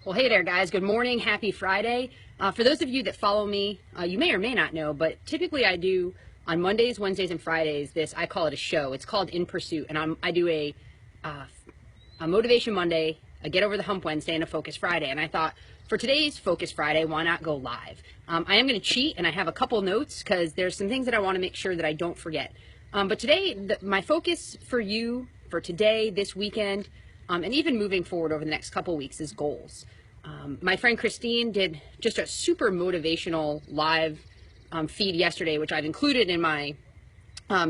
Well, hey there, guys. Good morning. Happy Friday. For those of you that follow me, you may or may not know, but typically I do on Mondays, Wednesdays, and Fridays I call it a show. It's called In Pursuit, and I do a Motivation Monday, a Get Over the Hump Wednesday, and a Focus Friday. And I thought for today's Focus Friday, why not go live? I am going to cheat, and I have a couple notes because there's some things that I want to make sure that I don't forget. But today, my focus for you for today, this weekend, and even moving forward over the next couple weeks is goals. My friend Christine did just a super motivational live feed yesterday, which I've included in my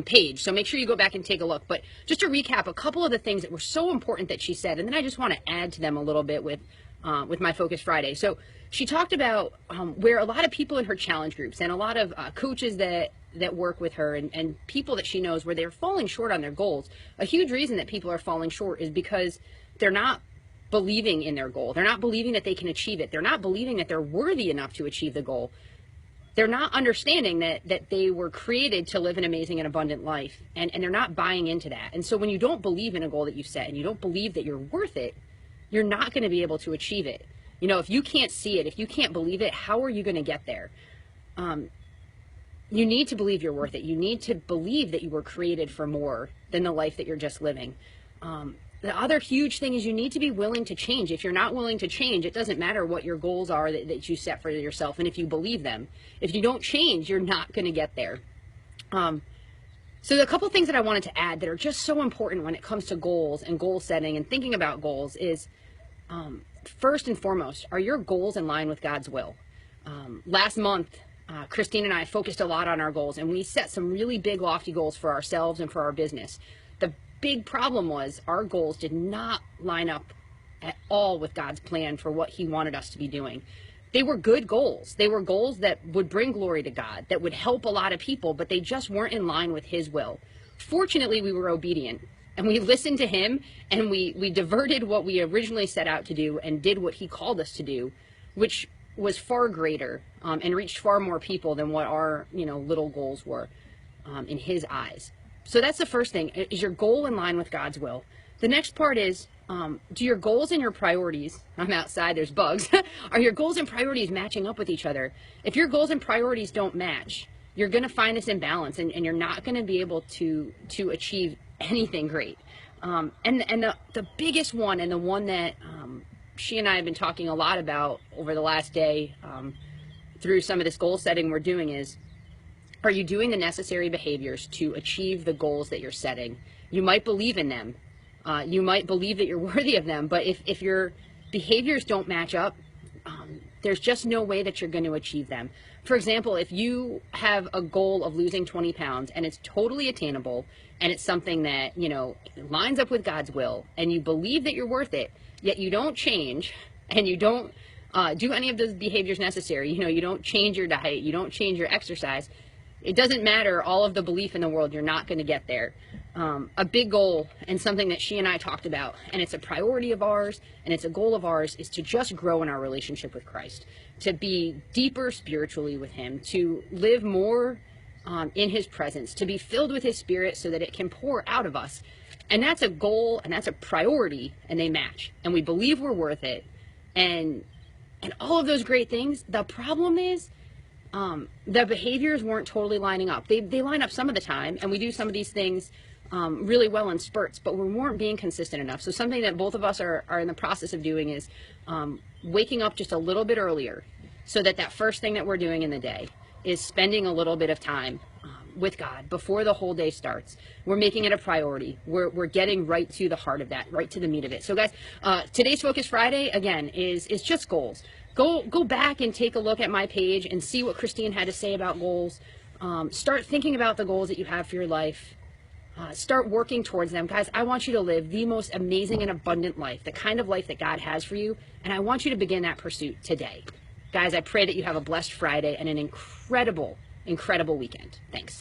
page. So make sure you go back and take a look. But just to recap a couple of the things that were so important that she said, and then I just want to add to them a little bit with my Focus Friday. So she talked about where a lot of people in her challenge groups and a lot of coaches that work with her and people that she knows where they're falling short on their goals. A huge reason that people are falling short is because they're not believing in their goal. They're not believing that they can achieve it. They're not believing that they're worthy enough to achieve the goal. They're not understanding that they were created to live an amazing and abundant life, and they're not buying into that. And so when you don't believe in a goal that you've set and you don't believe that you're worth it, you're not going to be able to achieve it. You know, if you can't see it, if you can't believe it, how are you going to get there? You need to believe you're worth it. You need to believe that you were created for more than the life that you're just living. The other huge thing is you need to be willing to change. If you're not willing to change, it doesn't matter what your goals are that you set for yourself and if you believe them. If you don't change, you're not going to get there. So a couple things that I wanted to add that are just so important when it comes to goals and goal setting and thinking about goals is, first and foremost, are your goals in line with God's will? Last month, Christine and I focused a lot on our goals, and we set some really big, lofty goals for ourselves and for our business. The big problem was our goals did not line up at all with God's plan for what He wanted us to be doing. They were good goals. They were goals that would bring glory to God, that would help a lot of people, but they just weren't in line with His will. Fortunately, we were obedient, and we listened to Him, and we diverted what we originally set out to do and did what He called us to do, which was far greater and reached far more people than what our little goals were in His eyes. So that's the first thing. Is your goal in line with God's will? The next part is, do your goals and your priorities, I'm outside, there's bugs, are your goals and priorities matching up with each other? If your goals and priorities don't match, you're going to find this imbalance and you're not going to be able to achieve anything great. And the biggest one, and the one that she and I have been talking a lot about over the last day through some of this goal setting we're doing is, are you doing the necessary behaviors to achieve the goals that you're setting? You might believe in them. You might believe that you're worthy of them, but if your behaviors don't match up, there's just no way that you're going to achieve them. For example, if you have a goal of losing 20 pounds and it's totally attainable and it's something that, lines up with God's will and you believe that you're worth it, yet you don't change and you don't do any of those behaviors necessary, you don't change your diet, you don't change your exercise, it doesn't matter all of the belief in the world, you're not going to get there. A big goal and something that she and I talked about, and it's a priority of ours and it's a goal of ours, is to just grow in our relationship with Christ, to be deeper spiritually with Him, to live more in His presence, to be filled with His Spirit so that it can pour out of us. And that's a goal and that's a priority, and they match. And we believe we're worth it. And all of those great things. The problem is, the behaviors weren't totally lining up. They line up some of the time, and we do some of these things really well in spurts, but we weren't being consistent enough. So something that both of us are in the process of doing is waking up just a little bit earlier, so that first thing that we're doing in the day is spending a little bit of time with God before the whole day starts. We're making it a priority. We're getting right to the heart of that, right to the meat of it. So guys, today's Focus Friday, again, is just goals. Go back and take a look at my page and see what Christine had to say about goals. Start thinking about the goals that you have for your life. Start working towards them. Guys, I want you to live the most amazing and abundant life, the kind of life that God has for you, and I want you to begin that pursuit today. Guys, I pray that you have a blessed Friday and an incredible, incredible weekend. Thanks.